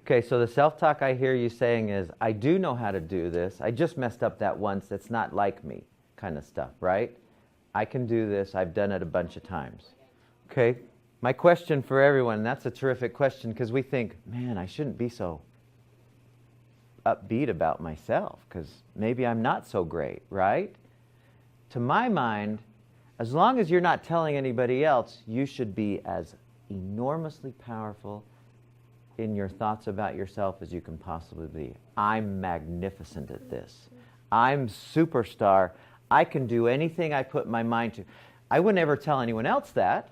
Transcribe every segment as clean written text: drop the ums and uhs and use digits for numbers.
Okay, so the self-talk I hear you saying is, I do know how to do this. I just messed up that once. It's not like me kind of stuff, right? I can do this. I've done it a bunch of times. Okay, my question for everyone, and that's a terrific question because we think, man, I shouldn't be so upbeat about myself because maybe I'm not so great, right? To my mind, as long as you're not telling anybody else, you should be as enormously powerful in your thoughts about yourself as you can possibly be. I'm magnificent at this. I'm superstar. I can do anything I put my mind to. I would never tell anyone else that,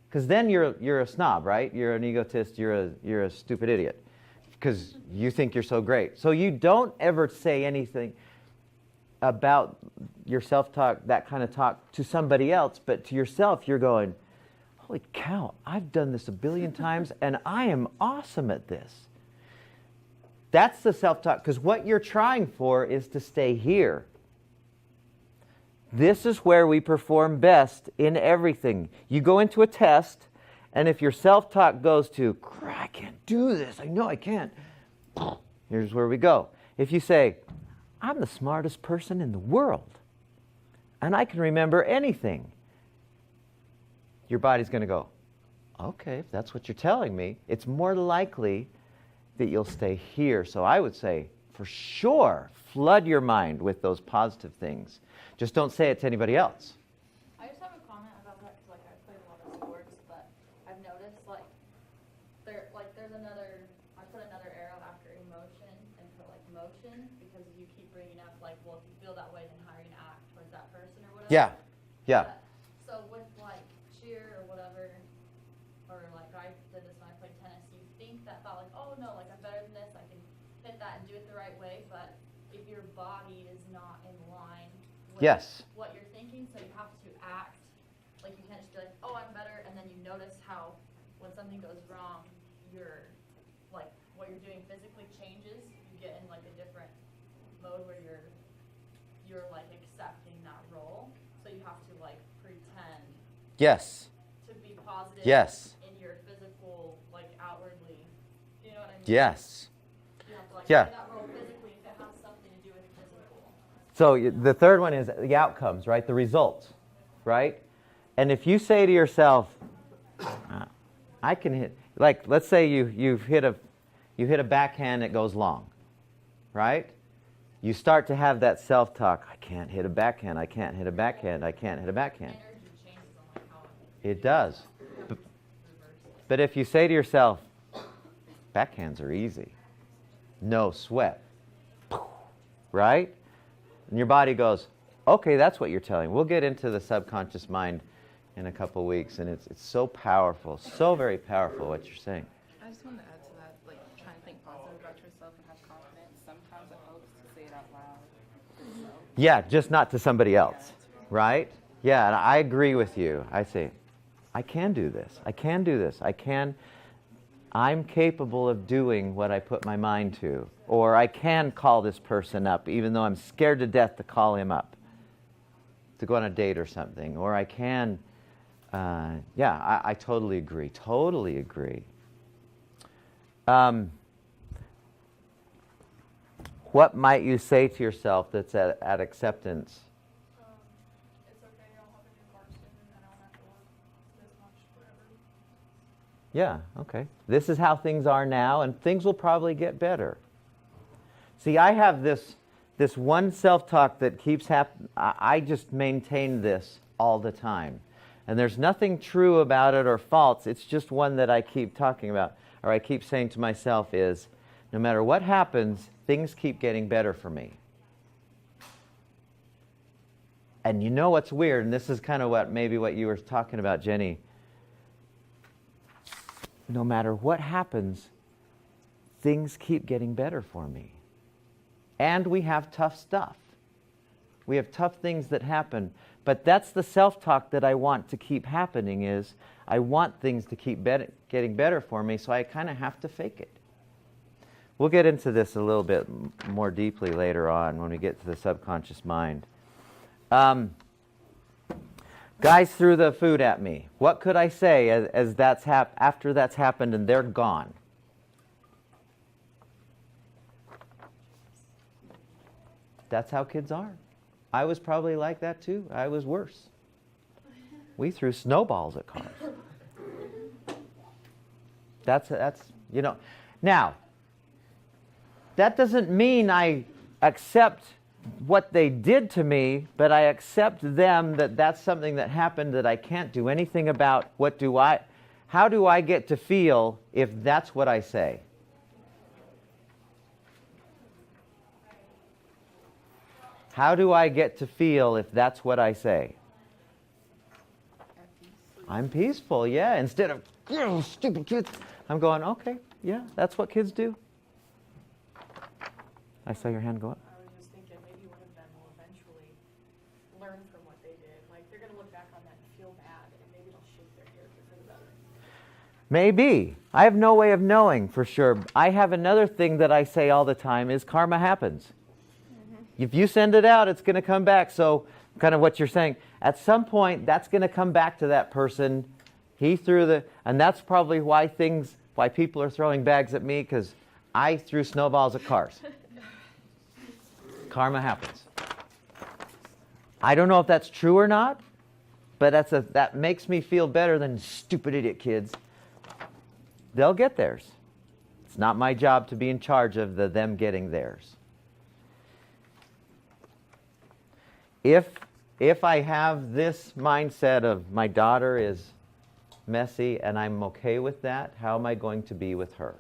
because then you're a snob, right? You're an egotist. You're a stupid idiot, because you think you're so great. So you don't ever say anything about your self-talk, that kind of talk, to somebody else, but to yourself, you're going, holy cow, I've done this a billion times, and I am awesome at this. That's the self-talk, because what you're trying for is to stay here. This is where we perform best in everything. You go into a test, and if your self-talk goes to, I can't do this, I know I can't, here's where we go. If you say, I'm the smartest person in the world, and I can remember anything, your body's going to go, okay, if that's what you're telling me, it's more likely that you'll stay here. So I would say, for sure, flood your mind with those positive things. Just don't say it to anybody else. I just have a comment about that because I play a lot of sports, but I've noticed there's another. I put another arrow after emotion and put motion because you keep bringing up if you feel that way, then how are you gonna act towards that person or whatever. Yeah. So with cheer or whatever, or I did this when I played tennis. You think that thought oh no, I'm better than this. I can hit that and do it the right way, but if your body is not in line with what you're thinking, so you have to act you can't just be oh, I'm better, and then you notice how when something goes wrong, your what you're doing physically changes. You get in a different mode where you're accepting that role. So you have to pretend. Yes. To be positive. Yes. In your physical, outwardly. You know what I mean? Yes. You have to play that role physically if it has something to do with physical. So the third one is the outcomes, right? The results, right? And if you say to yourself, I can hit, let's say you hit a backhand that goes long, right? You start to have that self-talk, I can't hit a backhand, I can't hit a backhand, I can't hit a backhand. It does. But if you say to yourself, backhands are easy, no sweat, right? And your body goes, okay, that's what you're telling. We'll get into the subconscious mind in a couple weeks, and it's so powerful, so very powerful what you're saying. I just want to add to that, trying to think positive about yourself and have confidence. Sometimes it helps to say it out loud yourself. Yeah, just not to somebody else, right? Yeah, and I agree with you. I say, I can do this. I can do this. I'm capable of doing what I put my mind to. Or I can call this person up, even though I'm scared to death to call him up, to go on a date or something. Or I can, I totally agree. Totally agree. What might you say to yourself that's at acceptance? It's okay, I don't have a new car soon, and I don't have to work this much forever. Yeah, okay. This is how things are now, and things will probably get better. See, I have this one self-talk that keeps happening. I just maintain this all the time. And there's nothing true about it or false. It's just one that I keep talking about, or I keep saying to myself is, no matter what happens, things keep getting better for me. And you know what's weird, and this is kind of what you were talking about, Jenny. No matter what happens, things keep getting better for me. And we have tough stuff. We have tough things that happen. But that's the self-talk that I want to keep happening is I want things to keep getting better for me, so I kind of have to fake it. We'll get into this a little bit more deeply later on when we get to the subconscious mind. Guys threw the food at me. What could I say as after that's happened and they're gone? That's how kids are. I was probably like that too. I was worse. We threw snowballs at cars. That's Now, that doesn't mean I accept what they did to me, but I accept them, that that's something that happened that I can't do anything about. How do I get to feel if that's what I say? How do I get to feel if that's what I say? I'm peaceful, yeah. Instead of, stupid kids, I'm going, okay, yeah, that's what kids do. I saw your hand go up. I was just thinking maybe one of them will eventually learn from what they did. Like they're gonna look back on that and feel bad, and maybe they'll shape their character for the better. Maybe. I have no way of knowing for sure. I have another thing that I say all the time is karma happens. If you send it out, it's going to come back. So kind of what you're saying, at some point, that's going to come back to that person. And that's probably why people are throwing bags at me, because I threw snowballs at cars. Karma happens. I don't know if that's true or not, but that makes me feel better than stupid idiot kids. They'll get theirs. It's not my job to be in charge of them getting theirs. If I have this mindset of my daughter is messy and I'm okay with that, how am I going to be with her?